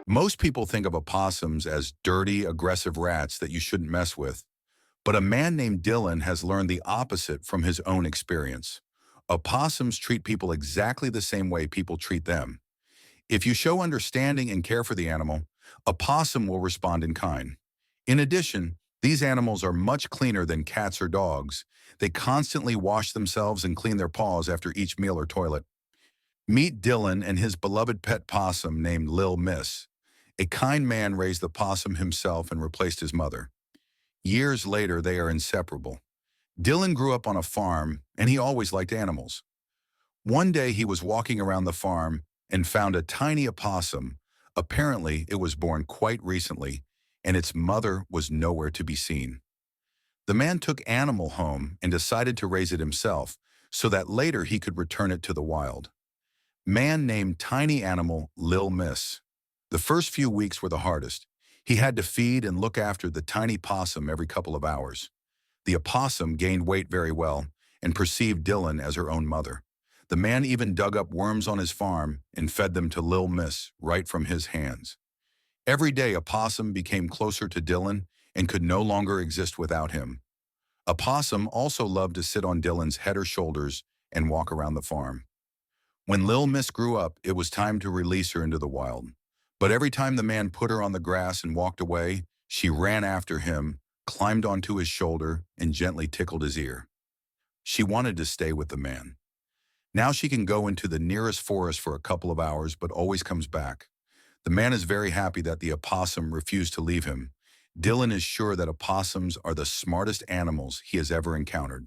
Most people think of opossums as dirty, aggressive rats that you shouldn't mess with, but a man named Dylan has learned the opposite from his own experience. Opossums treat people exactly the same way people treat them. If you show understanding and care for the animal, a possum will respond in kind. In addition, these animals are much cleaner than cats or dogs. They constantly wash themselves and clean their paws after each meal or toilet. Meet Dylan and his beloved pet possum named Lil Miss. A kind man raised the possum himself and replaced his mother. Years later, they are inseparable. Dylan grew up on a farm, and he always liked animals. One day, he was walking around the farm and found a tiny opossum. Apparently, it was born quite recently, and its mother was nowhere to be seen. The man took animal home and decided to raise it himself so that later he could return it to the wild. Man named tiny animal Lil Miss. The first few weeks were the hardest. He had to feed and look after the tiny possum every couple of hours. The opossum gained weight very well and perceived Dylan as her own mother. The man even dug up worms on his farm and fed them to Lil Miss right from his hands. Every day, a possum became closer to Dylan and could no longer exist without him. A possum also loved to sit on Dylan's head or shoulders and walk around the farm. When Lil Miss grew up, it was time to release her into the wild. But every time the man put her on the grass and walked away, she ran after him, climbed onto his shoulder, and gently tickled his ear. She wanted to stay with the man. Now she can go into the nearest forest for a couple of hours, but always comes back. The man is very happy that the opossum refused to leave him. Dylan is sure that opossums are the smartest animals he has ever encountered.